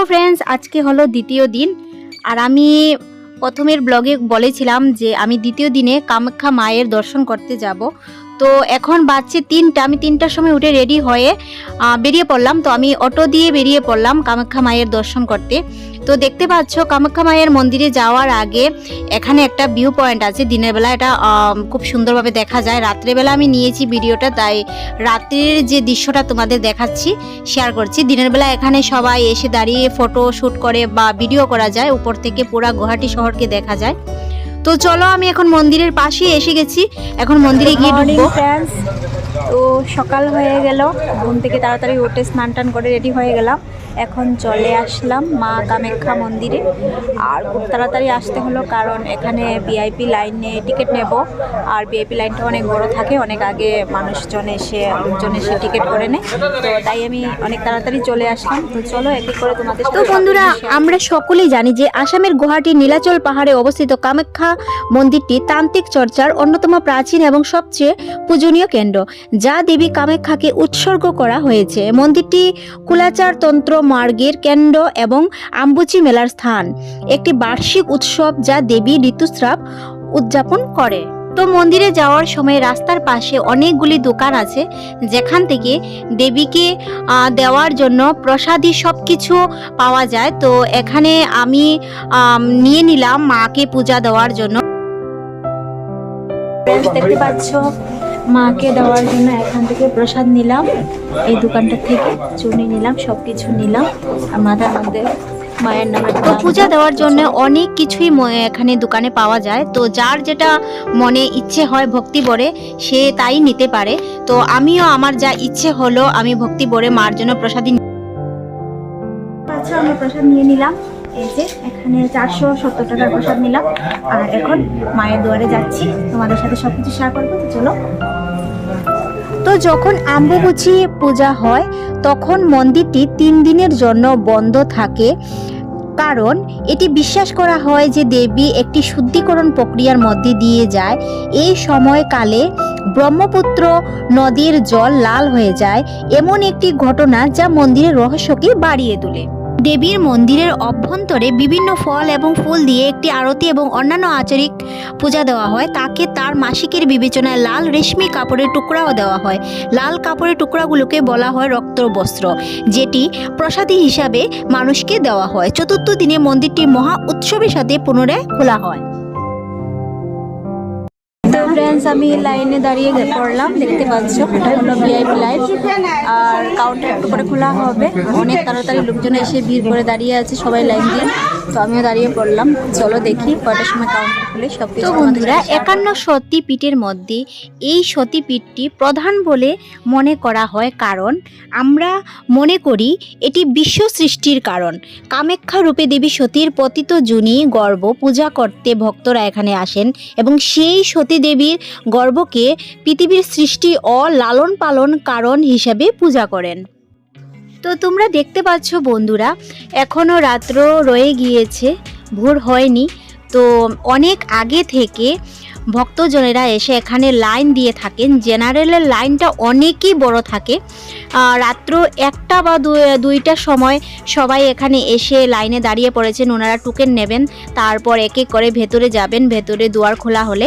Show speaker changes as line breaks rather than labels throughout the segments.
Friends, আজকে হলো দ্বিতীয় দিন। আর আমি প্রথমের ব্লগে বলেছিলাম যে আমি দ্বিতীয় দিনে কামাখ্যা মায়ের দর্শন করতে যাব। তো এখন বাজছে 3টা, আমি 3টার সময় উঠে রেডি হয়ে বেরিয়ে পড়লাম। তো আমি অটো দিয়ে বেরিয়ে পড়লাম কামাখ্যা মায়ের দর্শন করতে। তো দেখতে পাচ্ছ কামাখ্যা মায়ের মন্দিরে যাওয়ার আগে এখানে একটা ভিউ পয়েন্ট আছে। দিনের বেলা এটা খুব সুন্দরভাবে দেখা যায়। রাত্রেবেলা আমি নিয়েছি ভিডিওটা, তাই রাত্রির যে দৃশ্যটা তোমাদের দেখাচ্ছি, শেয়ার করছি। দিনের বেলা এখানে সবাই এসে দাঁড়িয়ে ফটো শ্যুট করে বা ভিডিও করা যায়, উপর থেকে পুরা গুয়াহাটি শহরকে দেখা যায়। তো চলো, আমি এখন মন্দিরের পাশেই এসে গেছি, এখন মন্দিরে গিয়ে ঢুকবো। ফ্রেন্ডস, তো সকাল হয়ে গেল, ঘুম থেকে তাড়াতাড়ি উঠে স্নান টান করে রেডি হয়ে গেলাম। এখন চলে আসলাম মা কামাখ্যা মন্দিরে। আর খুব তাড়াতাড়ি আসতে হলো, কারণ এখানে ভিআইপি লাইনে টিকিট নেব। আর ভিআইপি লাইনটা অনেক বড় থাকে, অনেক আগে লোকজন এসে টিকিট করে নেয়। তো তাই আমি অনেক তাড়াতাড়ি চলে আসলাম। তো চলো এক এক করে তোমাদের। তো বন্ধুরা, আমরা সকলেই জানি যে আসামের গুয়াহাটির নীলাচল পাহাড়ে অবস্থিত কামাখ্যা মন্দিরটি তান্ত্রিক চর্চার অন্যতম প্রাচীন এবং সবচেয়ে পূজনীয় কেন্দ্র, যা দেবী কামাখ্যাকে উৎসর্গ করা হয়েছে। মন্দিরটি কুলাচার তন্ত্র মার্গের কেন্দ্র এবং আম্বুচি মেলার স্থান, একটি বার্ষিক উৎসব যা দেবী ঋতুস্রাব উদযাপন করে। তো মন্দিরে যাওয়ার সময় রাস্তার পাশে অনেকগুলি দোকান আছে, যেখান থেকে দেবীকে দেওয়ার জন্য প্রসাদী সবকিছু পাওয়া যায়। তো এখানে আমি নিয়ে নিলাম মাকে পূজা দেওয়ার জন্য। দেখতে পাচ্ছ, মাকে দেওয়ার জন্য এখান থেকে প্রসাদ নিলাম, এই দোকানটা থেকে চুনি নিলাম, সবকিছু নিলাম। আর মাথার মধ্যে মায়ের নামে পূজা দেওয়ার জন্য অনেক কিছুই এখানে দোকানে পাওয়া যায়। তো যার যেটা মনে ইচ্ছে হয় ভক্তি ভরে, সে তাই নিতে পারে। তো আমিও আমার যা ইচ্ছে হলো, আমি ভক্তি ভরে মার জন্য প্রসাদী। আচ্ছা, আমি প্রসাদ নিয়ে নিলাম। এই যে এখানে 470 টাকার প্রসাদ নিলাম। আর এখন মায়ের দুয়ারে যাচ্ছি, তোমাদের সাথে সবকিছু শেয়ার করবো। তো চলো। তো যখন আম্বুবুচি পূজা হয়, তখন মন্দিরটি 3 দিনের জন্য বন্ধ থাকে, কারণ এটি বিশ্বাস করা হয় যে দেবী একটি শুদ্ধিকরণ প্রক্রিয়ার মধ্যে দিয়ে যায়। এই সময়কালে ব্রহ্মপুত্র নদীর জল লাল হয়ে যায়, এমন একটি ঘটনা যা মন্দিরের রহস্যকে বাড়িয়ে তোলে। দেবীর মন্দিরের অভ্যন্তরে বিভিন্ন ফল এবং ফুল দিয়ে একটি আরতি এবং অন্যান্য আচারিক পূজা দেওয়া হয়। তাকে তার মাসিকের বিবেচনায় লাল রেশমি কাপড়ের টুকরাও দেওয়া হয়। লাল কাপড়ের টুকরাগুলোকে বলা হয় রক্তবস্ত্র, যেটি প্রসাদী হিসাবে মানুষকে দেওয়া হয়। চতুর্থ দিনে মন্দিরটি মহা উৎসবের সাথে পুনরায় খোলা হয়। তো ফ্রেন্ডস, আমি লাইনে দাঁড়িয়ে পড়লাম, দেখতে পাচ্ছ এটা হলো ভিআইপি লাইন। আর কাউন্টার একটু করে খোলা হবে, অনেক তাড়াতাড়ি লোকজন এসে ভিড় করে দাঁড়িয়ে আছে সবাই লাইন দিয়ে। তো আমিও দাঁড়িয়ে পড়লাম, চলো দেখি কয়টার সময় কাউন্টার খুলে সব কিছু। তো বন্ধুরা, 51 সতীপীঠের মধ্যে এই সতীপীঠটি প্রধান বলে মনে করা হয়, কারণ আমরা মনে করি এটি বিশ্ব সৃষ্টির কারণ। কামাখ্যা রূপে দেবী সতীর পতিত যোনি গর্ভ পূজা করতে ভক্তরা এখানে আসেন এবং সেই সতী দেবীর গর্ভকে পৃথিবীর সৃষ্টি ও লালন পালন কারণ হিসেবে পূজা করেন। তো তোমরা দেখতে পাচ্ছ বন্ধুরা, এখনো রাত্র রয়ে গিয়েছে, ভোর হয়নি। তো অনেক আগে থেকে ভক্তজনেরা এসে এখানে লাইন দিয়ে থাকেন। জেনারেলের লাইনটা অনেকই বড় থাকে। রাত্র 1টা বা 2টার সময় সবাই এখানে এসে লাইনে দাঁড়িয়ে পড়েছেন। ওনারা টোকেন নেবেন, তারপর এক এক করে ভেতরে যাবেন, ভেতরে দুয়ার খোলা হলে।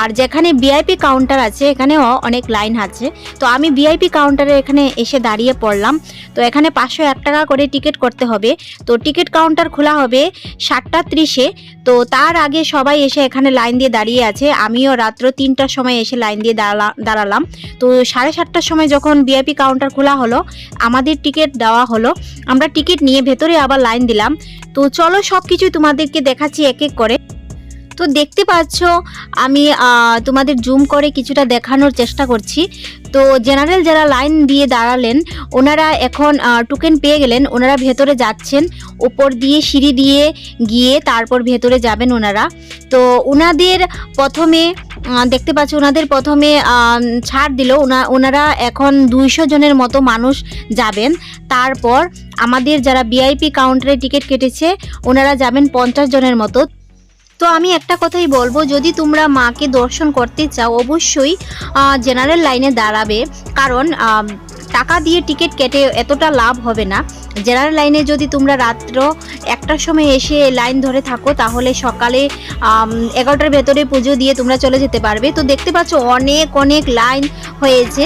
আর যেখানে ভিআইপি কাউন্টার আছে, এখানেও অনেক লাইন আছে। তো আমি ভিআইপি কাউন্টারে এখানে এসে দাঁড়িয়ে পড়লাম। তো এখানে 501 টাকা করে টিকিট করতে হবে। তো টিকিট কাউন্টার খোলা হবে 7টা 30-এ। তো তার আগে সবাই এসে এখানে লাইন দিয়ে দাঁড়িয়ে আছে। আমিও রাত্র 3টার সময় এসে লাইন দিয়ে দাঁড়ালাম। তো 7:30টার সময় যখন ভিআইপি কাউন্টার খোলা হলো, আমাদের টিকিট দেওয়া হলো। আমরা টিকিট নিয়ে ভেতরে আবার লাইন দিলাম। তো চলো সব কিছুই তোমাদেরকে দেখাচ্ছি এক এক করে। তো দেখতে পাচ্ছ, আমি তোমাদের জুম করে কিছুটা দেখানোর চেষ্টা করছি। তো জেনারেল যারা লাইন দিয়ে দাঁড়ালেন, ওনারা এখন টোকেন পেয়ে গেলেন, ওনারা ভেতরে যাচ্ছেন। উপর দিয়ে সিঁড়ি দিয়ে গিয়ে তারপর ভেতরে যাবেন ওনারা। তো ওনাদের প্রথমে দেখতে পাচ্ছ, ওনাদের প্রথমে ছাড় দিল। ওনারা এখন 200 জনের মতো মানুষ যাবেন। তারপর আমাদের যারা ভিআইপি কাউন্টারে টিকিট কেটেছে, ওনারা যাবেন 50 জনের মতো। তো আমি একটা কথাই বলবো, যদি তোমরা মাকে দর্শন করতে চাও, অবশ্যই জেনারেল লাইনে দাঁড়াবে, কারণ টাকা দিয়ে টিকিট কেটে এতটা লাভ হবে না। জেনারেল লাইনে যদি তোমরা রাত্র 1টার সময় এসে লাইন ধরে থাকো তাহলে সকালে 11টার ভেতরে পুজো দিয়ে তোমরা চলে যেতে পারবে। তো দেখতে পাচ্ছ অনেক অনেক লাইন হয়েছে।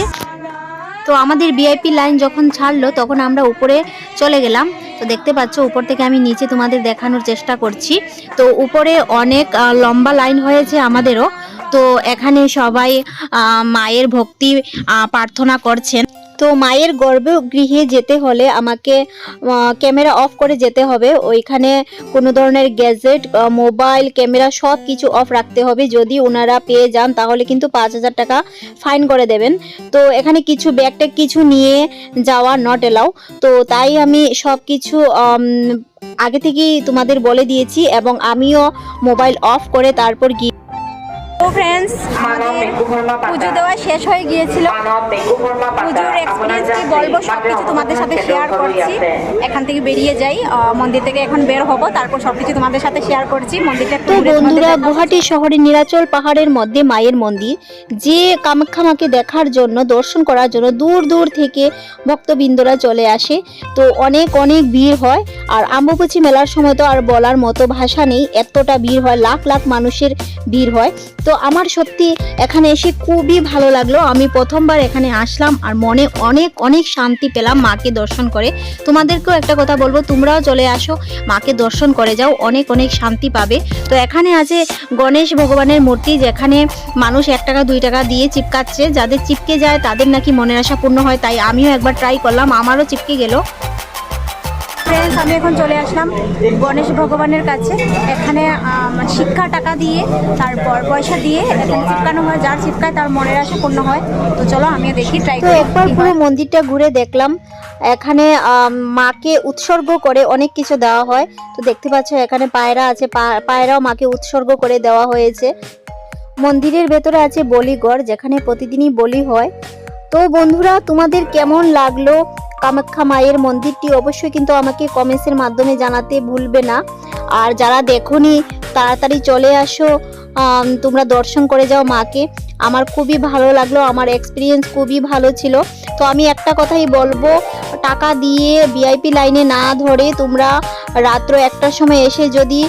তো আমাদের ভিআইপি লাইন যখন ছাড়লো তখন আমরা উপরে চলে গেলাম। তো দেখতে পাচ্ছ উপর থেকে আমি নিচে তোমাদের দেখানোর চেষ্টা করছি। তো উপরে অনেক লম্বা লাইন হয়েছে আমাদেরও। তো এখানে সবাই মায়ের ভক্তি প্রার্থনা করছেন। তো মায়ের গর্ভগৃহে যেতে হলে আমাকে ক্যামেরা অফ করে যেতে হবে। ওইখানে কোনো ধরনের গ্যাজেট, মোবাইল, ক্যামেরা সব কিছু অফ রাখতে হবে। যদি ওনারা পেয়ে যান তাহলে কিন্তু 5,000 টাকা ফাইন করে দেবেন। তো এখানে কিছু ব্যাগটেগ কিছু নিয়ে যাওয়া নট এলাও। তো তাই আমি সব কিছু আগে থেকেই তোমাদের বলে দিয়েছি এবং আমিও মোবাইল অফ করে তারপর গিয়ে। তো ফ্রেন্ডস, পুজো দেওয়া শেষ হয়ে গিয়েছিল। পুজোর এক্সপিরিয়েন্স কি বলবো, সব কিছু তোমাদের সাথে শেয়ার করছি। এখান থেকে বেরিয়ে যাই, মন্দির থেকে এখন বের হব, তারপর সব কিছু তোমাদের সাথে শেয়ার করছি। মন্দিরটা তো বন্ধুরা, গুয়াহাটি শহরের নীলাচল পাহাড়ের মধ্যে মায়ের মন্দির, যে কামাখ্যা মাকে দেখার জন্য, দর্শন করার জন্য দূর দূর থেকে ভক্তবৃন্দরা চলে আসে। তো অনেক অনেক ভিড় হয়। আর অম্বুবাচী মেলার সময় তো আর বলার মতো ভাষা নেই, এতটা ভিড় হয়, লাখ লাখ মানুষের ভিড় হয়। তো আমার সত্যি এখানে এসে খুবই ভালো লাগলো। আমি প্রথমবার এখানে আসলাম আর মনে অনেক অনেক শান্তি পেলাম মাকে দর্শন করে। তোমাদেরকেও একটা কথা বলবো, তোমরাও চলে আসো, মাকে দর্শন করে যাও, অনেক অনেক শান্তি পাবে। তো এখানে আছে গণেশ ভগবানের মূর্তি, যেখানে মানুষ 1 টাকা 2 টাকা দিয়ে চিপকাচ্ছে। যাদের চিপকে যায় তাদের নাকি মনের আশা পূর্ণ হয়। তাই আমিও একবার ট্রাই করলাম, আমারও চিপকে গেল। ফ্রেন্ডস, আমি এখন চলে আসলাম গণেশ ভগবানের কাছে। এখানে শিক্ষা টাকা দিয়ে, তারপর পয়সা দিয়ে এখানে চিপকানো হয়। যার চিপকায় তার মনের আশা পূর্ণ হয়। তো চলো আমিও দেখি, ট্রাই করি। একবার পুরো মন্দিরটা ঘুরে দেখলাম। এখানে মাকে উৎসর্গ করে অনেক কিছু দেওয়া হয়। তো দেখতে পাচ্ছ এখানে পায়রা আছে, পায়রাও মাকে উৎসর্গ করে দেওয়া হয়েছে। মন্দিরের ভেতরে আছে বলিঘর, যেখানে প্রতিদিনই বলি হয়। তো বন্ধুরা, তোমাদের কেমন লাগলো কামাখ্যা মায়ের মন্দিরটি অবশ্যই কিন্তু আমাকে কমেন্টসের মাধ্যমে জানাতে ভুলবে না। আর যারা দেখোনি তাড়াতাড়ি চলে আসো, তোমরা দর্শন করে যাও মাকে। আমার খুবই ভালো লাগলো, আমার এক্সপিরিয়েন্স খুবই ভালো ছিল। তো আমি একটা কথাই বলবো, টাকা দিয়ে ভিআইপি লাইনে না ধরে তোমরা রাত্র 1টার সময় এসে যদি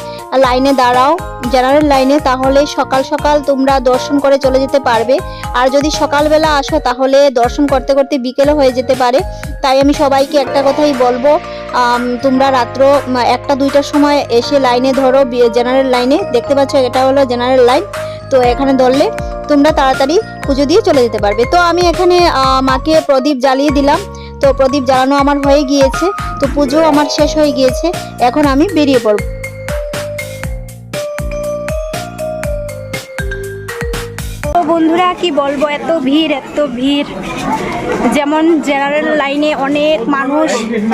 লাইনে দাঁড়াও জেনারেল লাইনে, তাহলে সকাল সকাল তোমরা দর্শন করে চলে যেতে পারবে। আর যদি সকালবেলা আসো তাহলে দর্শন করতে করতে বিকেলও হয়ে যেতে পারে। তাই আমি সবাইকে একটা কথাই বলবো, তোমরা রাত্র 1টা 2টার সময় এসে লাইনে ধরো জেনারেল লাইনে। দেখতে পাচ্ছ এটা হলো জেনারেল লাইন। তো এখানে ধরলে তোমরা তাড়াতাড়ি পুজো দিয়ে চলে যেতে পারবে। তো আমি এখানে মাকে প্রদীপ জ্বালিয়ে দিলাম। তো প্রদীপ জ্বালানো আমার হয়ে গিয়েছে। তো পুজো আমার শেষ হয়ে গিয়েছে। এখন আমি বেরিয়ে পড়ব। বন্ধুরা, কি বলবো, এত ভিড় এত ভিড়। যেমন জেনারেল লাইনে অনেক মানুষ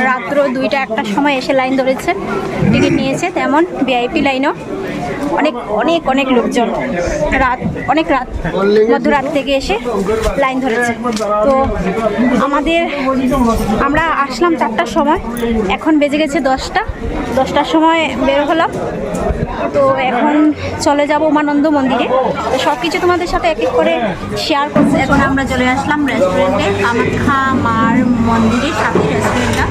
রাত্র 2টা 1টার সময় এসে লাইন ধরেছে, টিকিট নিয়েছে, তেমন ভিআইপি লাইনও অনেক অনেক অনেক লোকজন অনেক মধ্যরাত থেকে এসে লাইন ধরেছে। তো আমরা আসলাম 4টার সময়, এখন বেজে গেছে 10টার সময় বের হলাম। তো এখন চলে যাব উমানন্দ মন্দিরে। তো সব কিছু তোমাদের সাথে এক এক করে শেয়ার করছি। এখন আমরা চলে আসলাম রেস্টুরেন্টে, কামাখ্যা মার মন্দিরের সাথে রেস্টুরেন্টটা।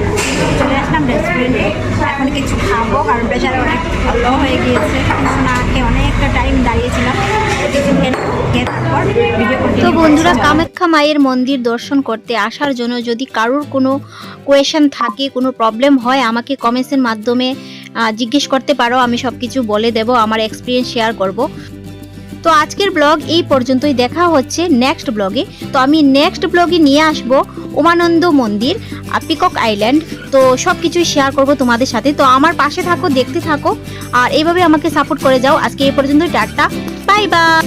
চলে আসলাম রেস্টুরেন্টে, এখন কিছু খাবো, কারণ প্রেশার অনেক লো হয়ে গিয়েছে। কিছু না খেয়ে অনেকটা টাইম দাঁড়িয়েছিলাম, কিছু খেয়ে তারপর ভিডিও। তো বন্ধুরা, কামাখ্যা মায়ের মন্দির দর্শন করতে আসার জন্য যদি কারোর কোনো কোয়েশন থাকে, কোনো প্রবলেম হয়, আমাকে কমেন্টসের মাধ্যমে জিজ্ঞেস করতে পারো। আমি সব কিছু বলে দেব, আমার এক্সপিরিয়েন্স শেয়ার করব। তো আজকের ব্লগ এই পর্যন্তই, দেখা হচ্ছে নেক্সট ব্লগে। তো আমি নেক্সট ব্লগে নিয়ে আসব উমানন্দ মন্দির, পিকক আইল্যান্ড। তো সব কিছুই শেয়ার করব তোমাদের সাথে। তো আমার পাশে থাকো, দেখতে থাকো, আর এইভাবে আমাকে সাপোর্ট করে যাও। আজকে এই পর্যন্ত, টাটা, বাই বাই।